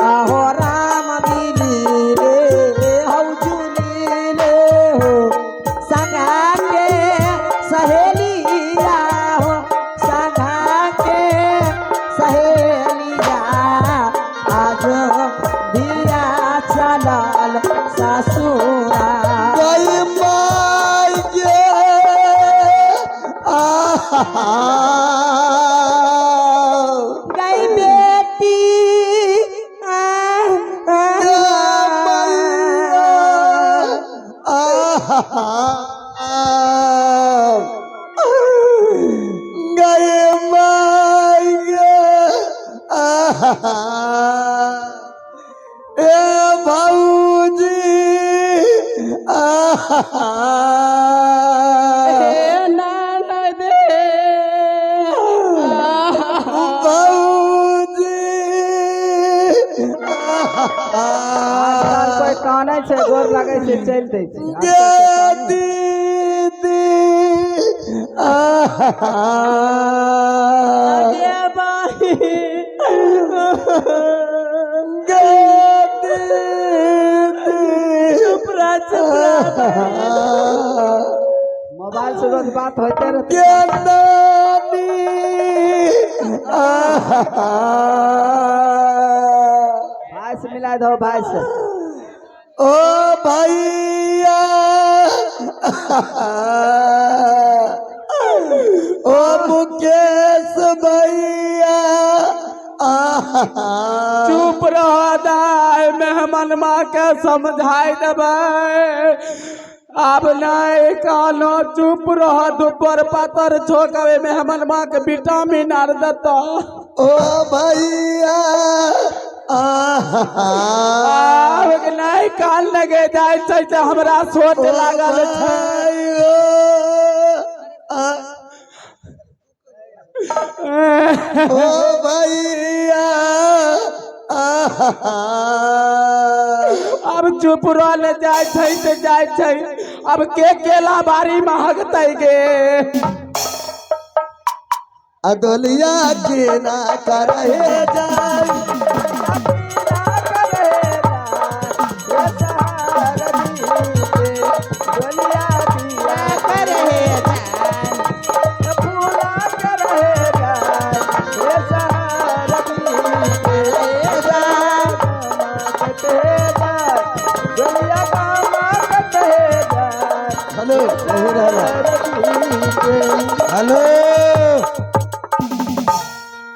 आहो राम मिली रे हौ जुली रे हो संगा के सहेलिया हो संगा के सहेलिया आज दिया चलल ससुरा गई माई गे गई बेटी गए माई गे ए भाऊजी कोई काने छै गोर लगे छै चल दे दीदी मोबाइल से रोज बात होते रहते भाई से मिला दो भाई से ओ भैया ओ मुकेश भैया चुप रह दाय मेहमान माँ के समझाई देबै अब नहीं कानो चुप रह दुपर पातर छोकवे मेहमान माँ के विटामिन आर देता ओ भैया नहीं कान लगे जाए छै हमरा सोच लागल ओ भैया अब चुप रह जाए छै जाए छै अब के केला बारी महकतै गे अदलिया के ना करे जाए हेलो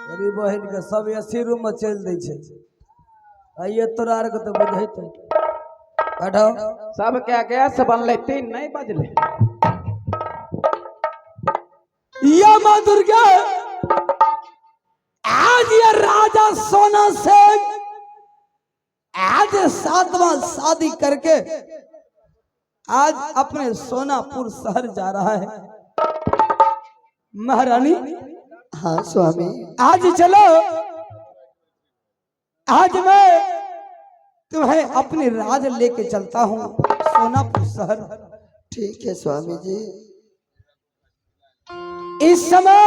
गरीब बहन के सब एसी रूम में चल दै छै आइए तोरा आर के तो बुझेतै कढ़ो सब के गैस बनले 3 नहीं बजले ये मां दुर्गा आज ये राजा सोना से आज 7वां शादी करके आज अपने सोनापुर शहर जा रहा है महारानी। हाँ स्वामी आज चलो आज मैं तुम्हें अपनी राज लेके चलता हूँ सोनापुर शहर। ठीक है स्वामी जी। इस समय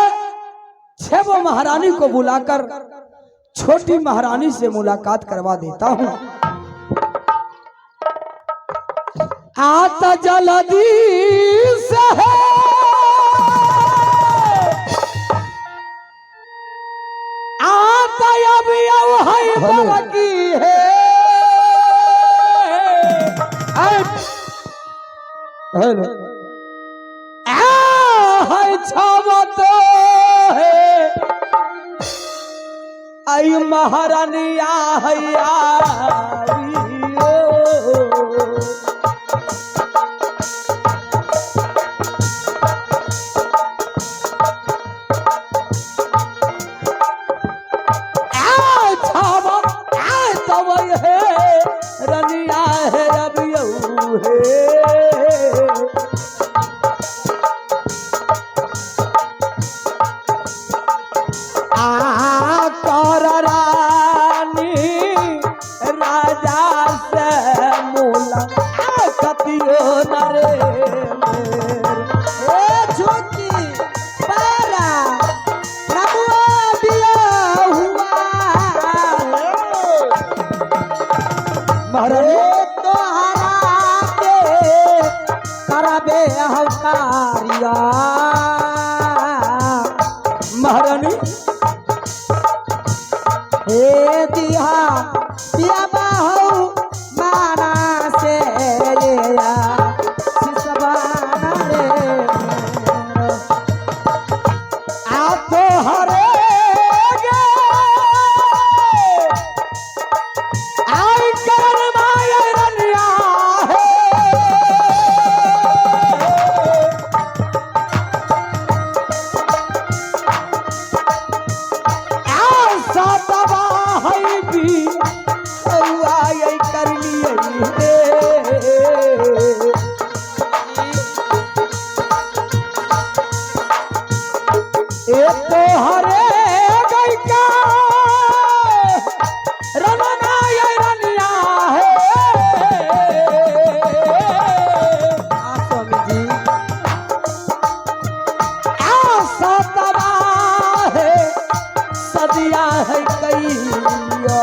6 महारानी को बुलाकर छोटी महारानी से मुलाकात करवा देता हूँ। आता जल्दी से है आता अभी बाकी है छावत है आई महारानी रनिया है रबियऊ है कर रानी राजा से मुलाकात महारानी तोहरा के करबे हकारिया महारानी हे दिया पिया बाहु माना से या सिसबाना रे आ तो हरे गे आई करण माया रनिया है आ सातवा है भी औआ ये कर लिए रे एक तो हरे गई का रमना ये रनिया है स्वामी जी आ सातवा है सदिया है कैया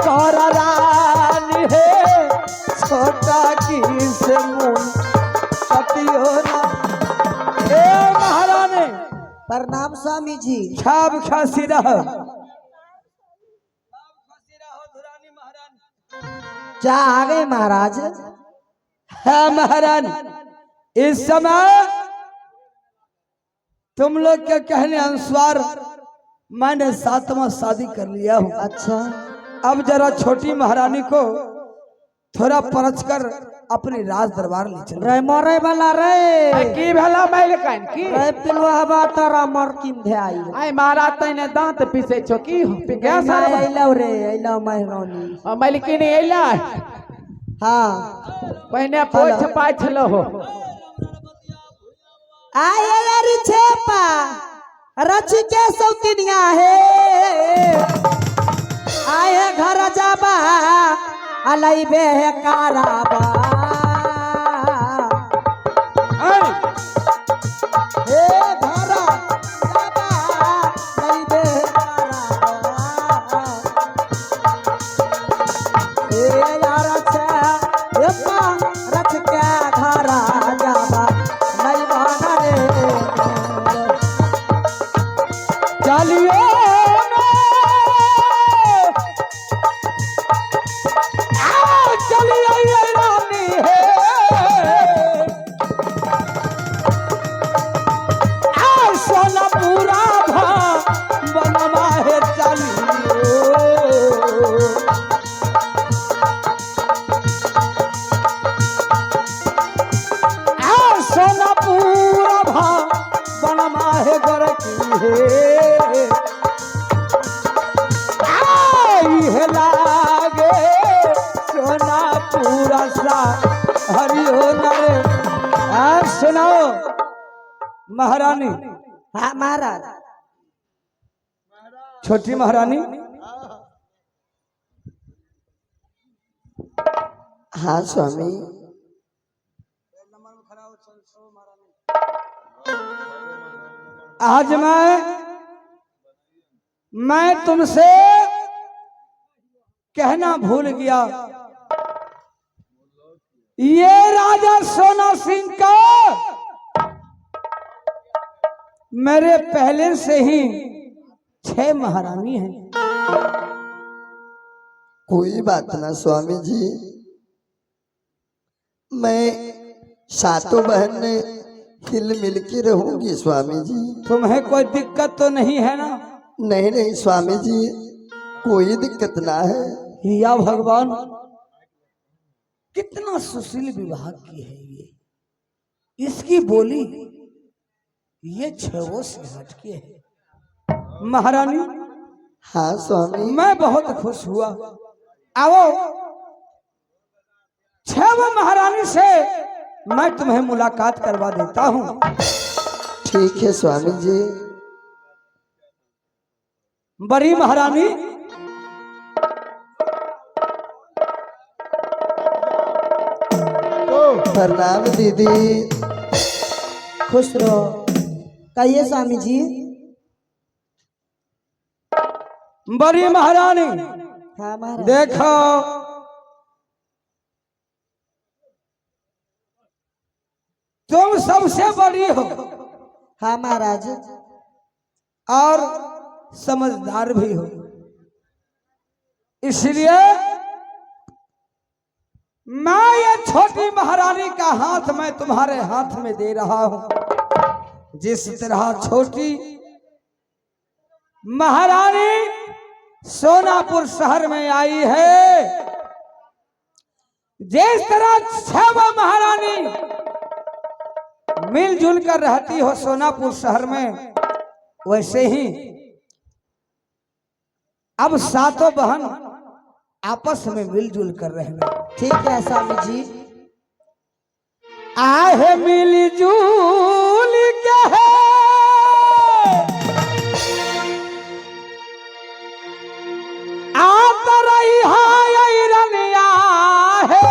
कर रानी है छोटा की से मुन सतियो ना ए महारानी प्रणाम स्वामी जी खाब खासी रह क्या आ गए महाराज है महारानी इस समय तुम लोग के कहने अनुसार मैंने 7वां शादी कर लिया हूँ। अच्छा अब जरा छोटी महारानी को थोड़ा परच कर अपने राज दरबार ले चलो। रे मरे वाला रे की भला मैल कान की रे पिलवा हवा तारा मर किन धे आई आई मारा तने दांत पीसे छो की हो पिग्या सारा आइलो रे आइलो महरानी मैल की नहीं आइला हाँ पहने पोछ पाछ लो हो आए यारी छेपा रच के सौतिनिया है आए घर जाबा अलई बे काराबा हे घर जाबा अलई बे काराबा हे यार छेपा रच के घर जाबा नहीं बना रे चलियो चलिए ये रानी है आ सोना पूरा भा बनवा है चलियो आ सोना पूरा भा बनवा है घर की है आई लागे सोना पूरा सा हरियो नरे सुनाओ महारानी हाँ महाराज छोटी महारानी हाँ स्वामी आज मैं तुमसे कहना भूल गया ये राजा सोना सिंह का मेरे पहले से ही 6 महारानी हैं। कोई बात ना स्वामी जी मैं सातों बहन हिल मिल के रहूंगी स्वामी जी तुम्हें कोई दिक्कत तो नहीं है ना? नहीं नहीं स्वामी जी कोई दिक्कत ना है या भगवान कितना सुशील विवाह की है ये इसकी बोली ये 6 से हटके है। महारानी हाँ स्वामी मैं बहुत खुश हुआ। आओ 6 महारानी से मैं तुम्हें मुलाकात करवा देता हूँ। ठीक है स्वामी जी बड़ी महारानी प्रणाम दीदी खुश रहो कहिए स्वामी जी बड़ी महारानी हाँ महाराज। देखो तुम सबसे बड़ी हो हाँ महाराज। और समझदार भी हो, इसलिए मैं ये छोटी महारानी का हाथ मैं तुम्हारे हाथ में दे रहा हूं। जिस तरह छोटी महारानी सोनापुर शहर में आई है, जिस तरह छह महारानी मिलजुल कर रहती हो सोनापुर शहर में, वैसे ही अब सातों बहन आपस में मिलजुल कर रहना। ठीक है स्वामी जी। आहे मिलजुल के है आता रही है रनिया है,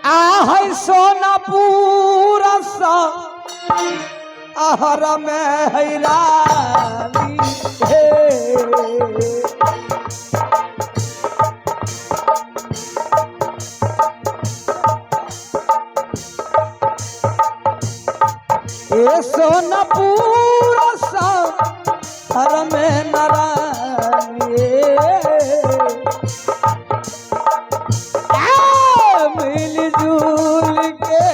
आहे सोनापुर सा आहर में हैरानी है। ए सोनापुर सा हर में नारायणी मिलजुल के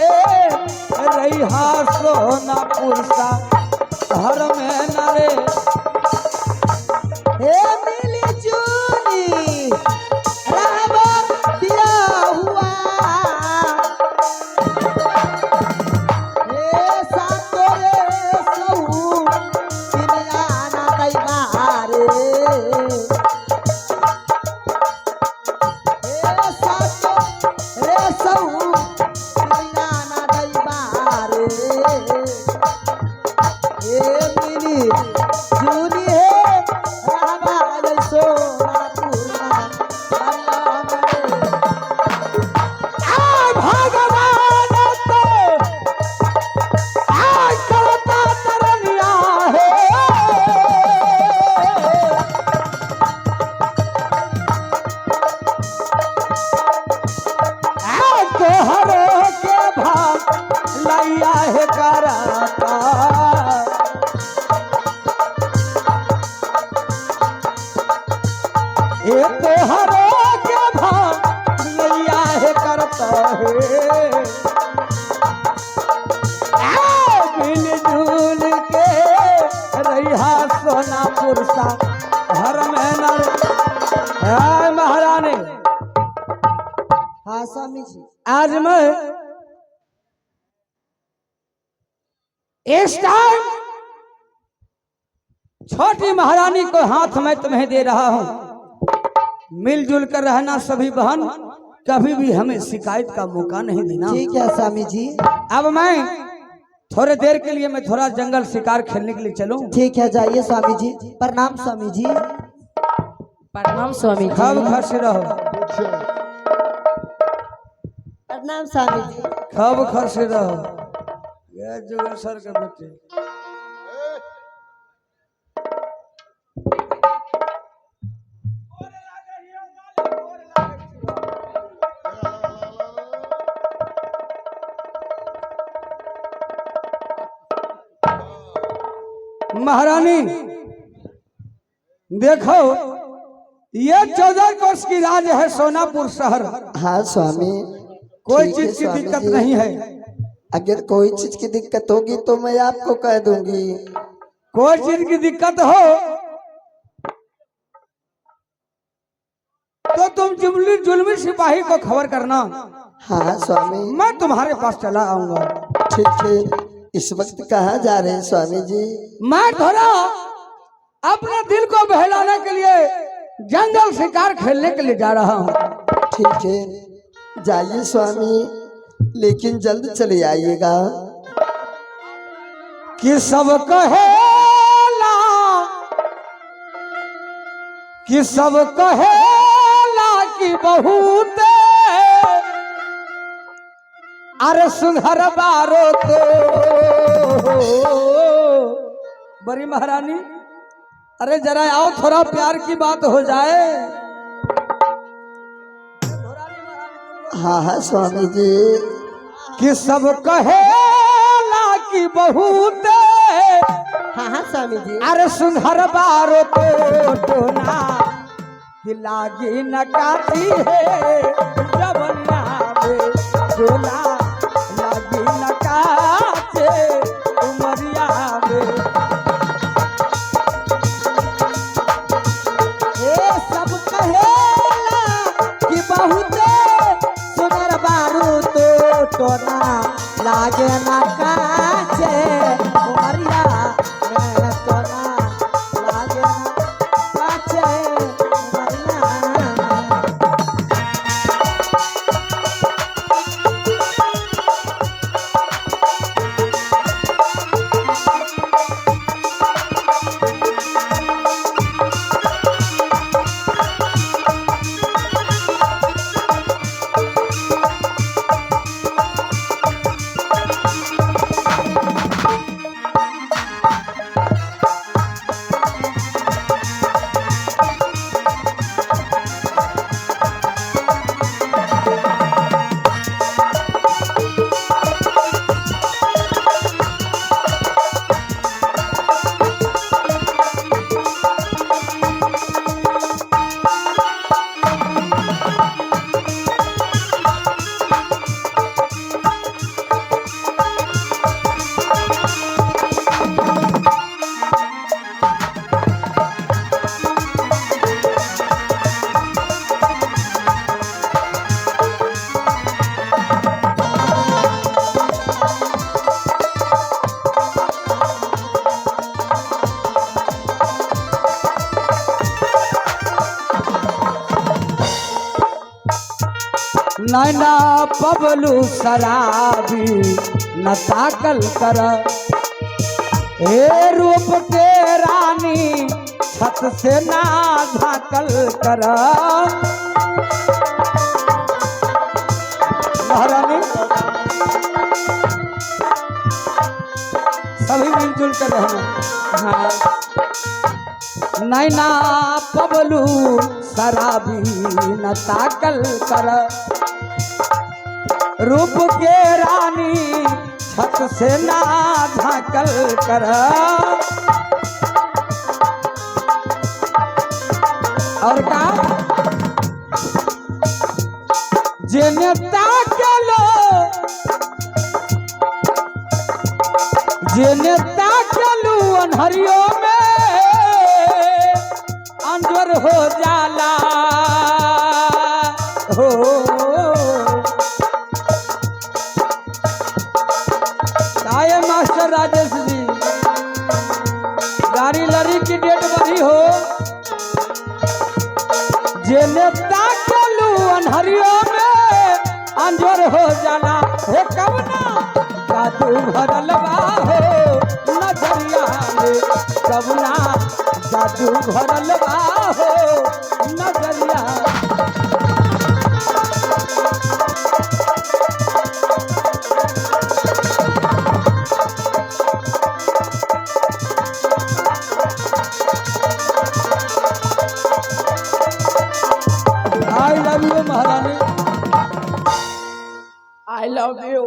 रहा सोनापुर सा हर में नरे। हे मिलजुली रहबा दिया हुआ, हे सातो रे सहू दुनिया ना दैबारे, हे सातो रे सहू दुनिया ना दैबारे। हे मिली जुली है रहबा सोनापुर भगवान तो करता तरनिया है, तोहरो के भाग लैया है कराता, ये तोहरो के भाग लैया है करता है। मिलजुल के रहा सोनापुर सा हर में नर। महारानी हाँ स्वामी जी। आज मैं इस टाइम छोटी महारानी को हाथ में तुम्हें दे रहा हूं। मिलजुल कर रहना सभी बहन, कभी भी हमें शिकायत का मौका नहीं देना। ठीक है स्वामी जी। अब मैं थोड़े देर के लिए मैं थोड़ा जंगल शिकार खेलने के लिए चलूं। ठीक है जाइए स्वामी जी। प्रणाम स्वामी जी। प्रणाम स्वामी जी। खब खस रहो, प्रणाम स्वामी जी। खब खस रहो। ये जुगल सर के बेटे महारानी देखो, ये 14 कोस की राज है सोनापुर शहर। हाँ स्वामी। कोई ठीक है चीज की स्वामी दिक्कत जी। नहीं है। अगर कोई चीज की दिक्कत होगी तो मैं आपको कह दूंगी। कोई चीज की दिक्कत हो तो तुम जुल्मी सिपाही को खबर करना। हाँ स्वामी। मैं तुम्हारे पास चला आऊंगा। ठीक है। इस वक्त कहाँ जा रहे हैं स्वामी जी? मैं थोड़ा अपने दिल को बहलाने के लिए जंगल शिकार खेलने के लिए जा रहा हूँ। ठीक है जाइए स्वामी, लेकिन जल्द चले आइएगा। कि सब कहेला, कि सब कहेला कि बहुत अरे सुघर बारो तो बड़ी महारानी, अरे जरा आओ, थोड़ा प्यार की बात हो जाए। हाँ हाँ स्वामी जी। कि सब कहेला कि बहुत, हाँ हाँ स्वामी जी। अरे सुघर बारो तो टोना कि लागी न काटी है जवनिया में टोना, लागी न काटे उमरिया में। ए सब कहेला कि बहुत सुनर बारू तो टोना लागे ना काचे उमरिया में टोना लागे ना काचे उमरिया में। नैना पबलू शराबी न ताकल कर, हे रूप के रानी छत से ना झाकल कर। महारानी सभी मिलजुल कर रहना। हाँ। नैना पबलू शराबी न ताकल कर, रूप के रानी छत से ना झाकल कर। और का जेने ताकलो, जेने ताकलू अनहरियों में अंजर हो जाला हो। आए मास्टर राजेश जी, गाड़ी लड़ी की डेट बड़ी हो, जेने ताकलू अनहरियों में अंजोर हो जाना। हे कवना जादू भरल बा हो नजरिया में, कवना जादू भरल बा हो नजरिया। आई लव यू महारानी, आई लव यू।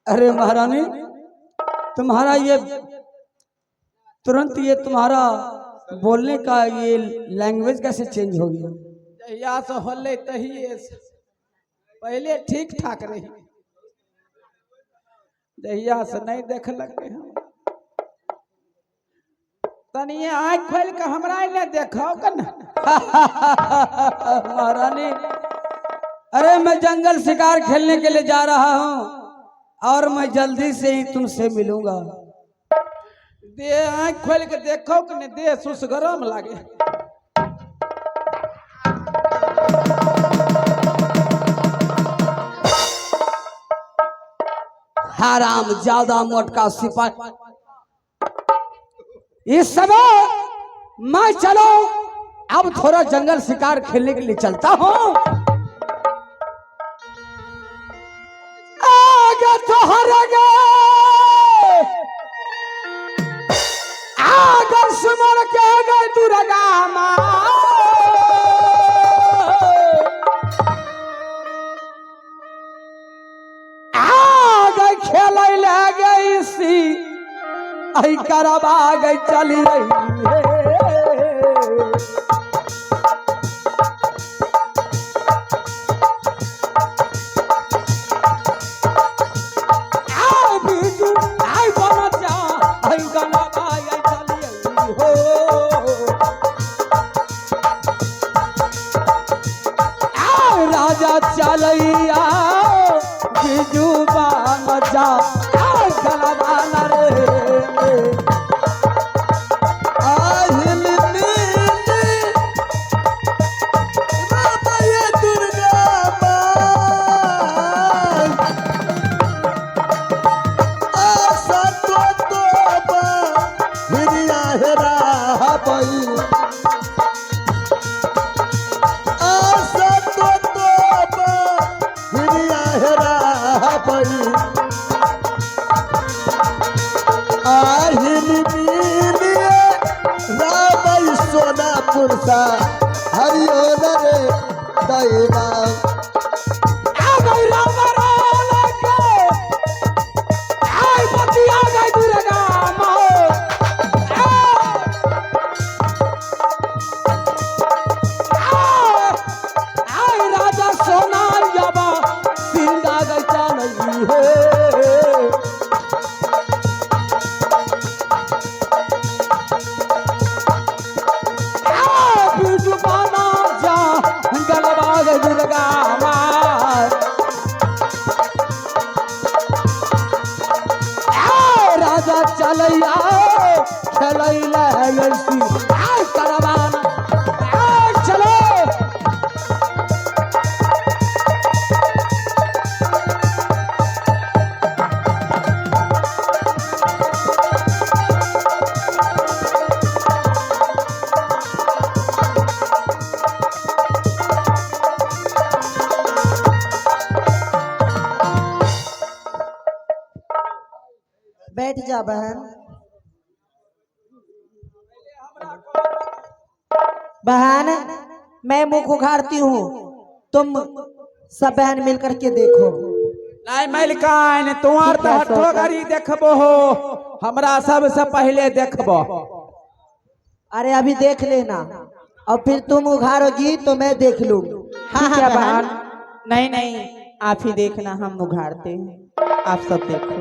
अरे महारानी, तुम्हारा ये तुरंत ये तुम्हारा बोलने का ये लैंग्वेज कैसे चेंज हो गया? जहिया से होले तहिए से पहले ठीक ठाक रही, जहिया से नहीं देख लगे हम। तनिए आँख खोल के हमरा ने देखो कन। महारानी, अरे मैं जंगल शिकार खेलने के लिए जा रहा हूँ और मैं जल्दी से ही तुमसे मिलूंगा। दे आँख खोल के देखो कन, दे सुस गरम लागे। हराम ज्यादा मोटका सिपाही, इस समय मैं चलो अब थोड़ा जंगल शिकार खेलने के लिए चलता हूँ। तोहर गे आगर सुमन के गई दुर्गा माँ आगे खेल ले गई सी आई करबा गई चली रही राजा चलैया बिजू बान जा गलबान रे আহিল নীলি রামায়ে দুর্গা মা আশা তো তোবা হিরিয়া হেরা হবই আশা তো তোবা হিরিয়া হেরা হবই আহিল নীলি रामई सोनापुर सा हरिओल रे दैवा राजा सोना जाबा सिंगा गई चलई हे दुर्गा राजा चलैया खेलैला करबान चलो बैठ जा बहन। बहन मैं मुख उघाड़ती हूँ, तुम सब बहन मिलकर के देखो। नहीं मलिकान तुम्हार तो हठो गरी देखबो हो, हमरा सबसे पहले देखबो। अरे अभी देख लेना और फिर तुम उघाड़ोगी तो मैं देख लूँ। हाँ हाँ बहन। नहीं नहीं आप ही देखना, हम उघाड़ते हैं, आप सब देखो।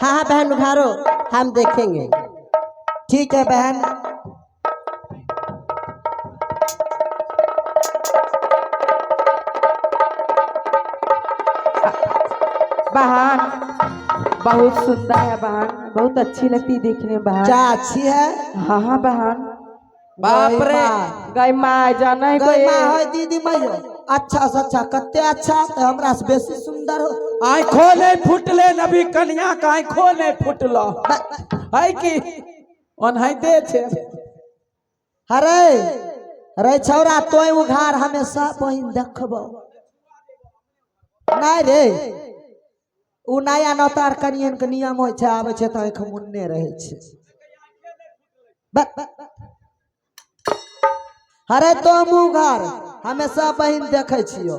हाँ हाँ बहन उघाड़ो, हम देखेंगे। ठीक है बहन। बहन बहुत सुंदर है बहन, बहुत अच्छी लगती है देखने में बहन। क्या अच्छी है? हाँ हाँ बहन। बाप रे गई माँ जाना गई माँ हो दीदी मैयो, अच्छा से अच्छा कत्ते अच्छा तो हमरा से बेसी सुंदर हो। आँखों नहीं फुटले नबी कन्या का आँखों नहीं फुटलो है कि ओनहते छे। अरे अरे छौरा तोय उघार हमेशा बहिन देखबो नहीं रे। उ नया नौतार कनियन के नियम होय छै, आबै छै त आँख मुन्ने रहै छै। अरे तो उघार हमेशा बहिन देखै छियो।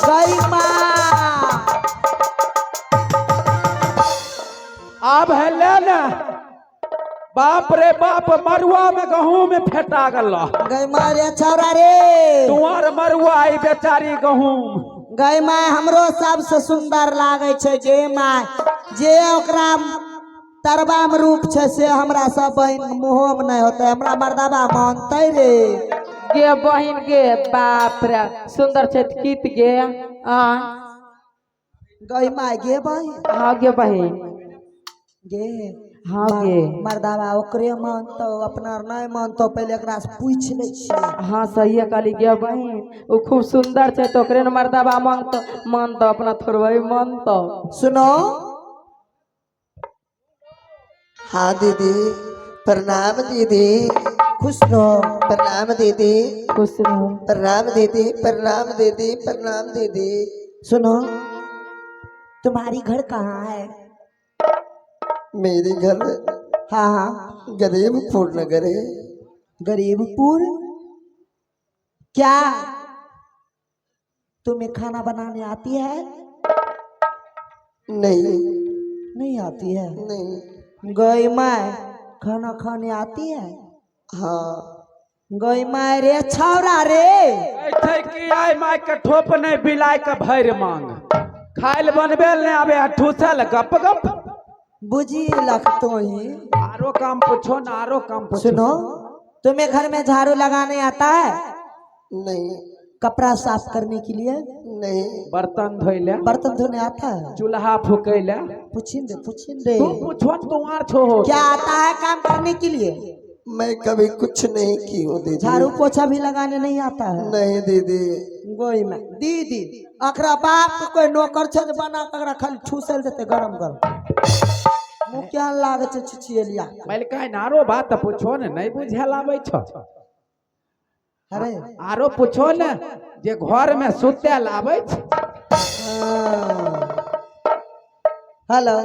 गई माँ अब है ले ना बाप रे बाप मरुआ में गहूं में फेटा गल। गई माँ रे छौरा रे, तुम्हार मरुआ आई बेचारी गहूं। गई माँ हमरो सबसे सुंदर लागे छै जे माँ जे ओकरा तरबा में रूप छै से हमरा सब बहिन मुँहो में नहीं होते, हमरा मर्दाबा मानते रे। गे बहिन गे बाप रे सुंदर छै कीत गे। गई माँ गे बहिन। हाँ गे बहिन। गे हाँ गे मर्दाबा ओकरे मानतो, अपना नहीं मानतो, पहले एकरा से पूछ ले छियै। हाँ सही है काली गे बहिन, वो खूब सुंदर छै तो ओकरे न मर्दाबा मानतो अपना थोड़े मानतो। सुनो हाँ दीदी प्रणाम दीदी। खुश रहो। प्रणाम दीदी, खुश रहो। प्रणाम दीदी, प्रणाम दीदी, प्रणाम दीदी। सुनो, तुम्हारी घर कहाँ है? मेरे घर हाँ हाँ, गरीबपुर नगर है। गरीबपुर। क्या तुम्हें खाना बनाने आती है? नहीं नहीं आती है। नहीं। गई मैं खाना खाने आती है? हाँ। गई मैं रे छौरा रे। ऐसे की आय माय के ठोप नहीं बिलाय के भैर मांग खाइल बनबे नहीं आवे ठूसल गप गप बुझी लगतो ही। आरो काम पूछो ना, आरो काम पूछो। सुनो, तुम्हें घर में झाड़ू लगाने आता है? नहीं कपड़ा साफ करने के लिए? नहीं। बर्तन धोइले, बर्तन धोने आता है? चूल्हा फूकैले। पूछिंदे तू पूछो न, तू आर छो हो। क्या आता है काम करने के लिए? मैं कभी कुछ नहीं की हूँ दीदी। झाड़ू पोछा भी लगाने नहीं आता है? नहीं दीदी। गोई में दीदी अकरा बाप के कोई नौकर छे जे बना के अकरा खाली ठूसल देते गरम गरम। मुँह क्या लागे छे छिछियलिया। मैल कहे न आरो बात पूछो न, नहीं बुझे लाबै छ। अरे आरो पूछो न जे घर में सुते लाबै छ। हेलो,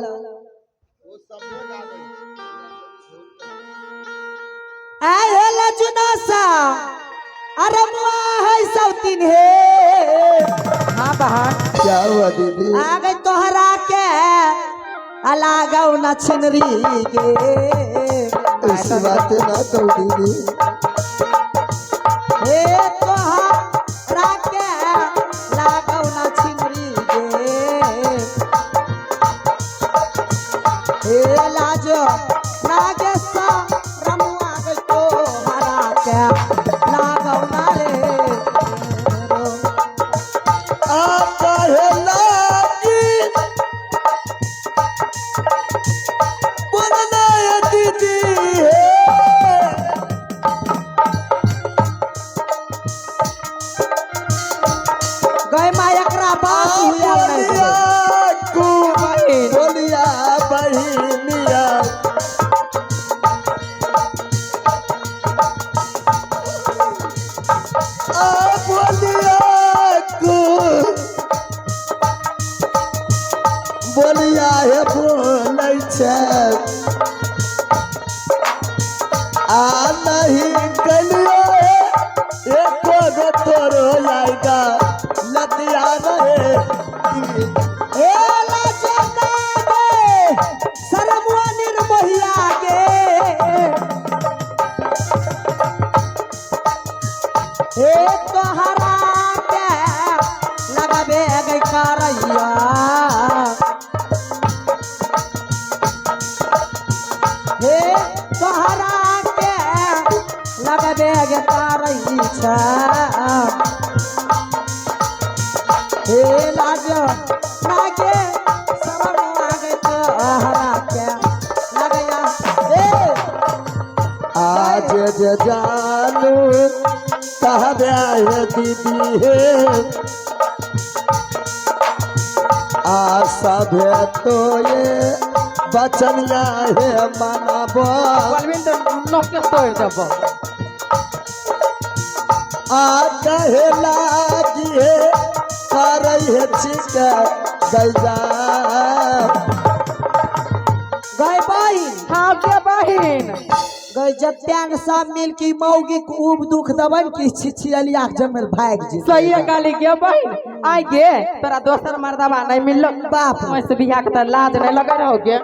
आए लजुना सा, अरे मुआ है सौतीन है। हाँ बहन। क्या हुआ दीदी? आ गई तोहरा के अलागौ न छिनरी गे। ऐसी बातें ना करो दीदी। हे तोहरा के लागौ न छिनरी गे। हे लाजो लागे सा रमुआ गई तोहरा के लागौ न रे। आता है लागी बोलना है दीदी है। गए माँ एकरा बात हुआ नहीं करे। बोलिया बहिनिया बोलिया बोलिया है बोलै छै आ नहीं गलियो एको गो तोरो लाइगा लतिया रहे। ए लाजो ना गे शरमुआ निर्मोहिया गे। ए तोहरा के लगाबे गई करैया। हे तोहरा के लगाबे गई करैया। हे लाजो लागे शरम लागे तोहरा के लगया। ए आज जे जानू कहबे है दीदी है आशा भे तो ये बचनिया है मनाबो। बलविंदर नौके तोड़ देबो। आ कहे लागी है करे है छिके गैजा गए बहिन। हाँ के बहिन। गए जत्यान सब मिल की मौगी को उब दुख दबन की छिछियलिया जमर भाग जी। सही गाली के बहिन आई गे तोरा दोसर मर्दबा नहीं मिललो बाप रे। वैसे बियाह के तो लाज नहीं लगे रहो गे।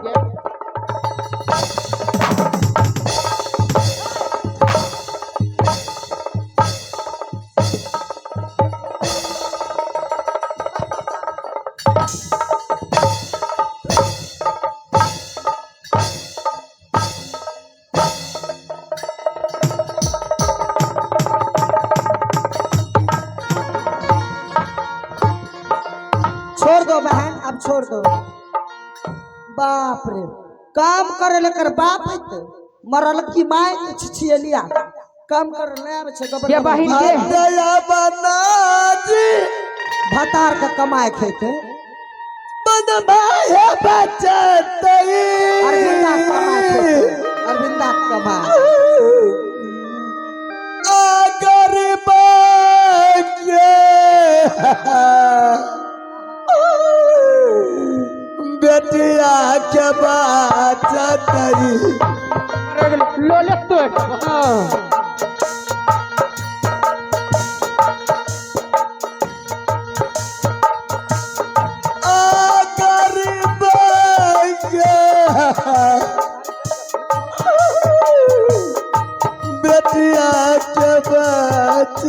छोड़ दो बहन, अब छोड़ दो। बाप रे, काम करे लेकर बाप है मरल की माय के छिछियलिया काम कर ले आवे छे के बहिन के दया बना जी भतार का कमाए खेते। बनवाए बचतई अरविंदा कमाए खेते, अरविंदा कमाए। बेटिया के बात तरी लो ले तो हाँ बेटिया के बात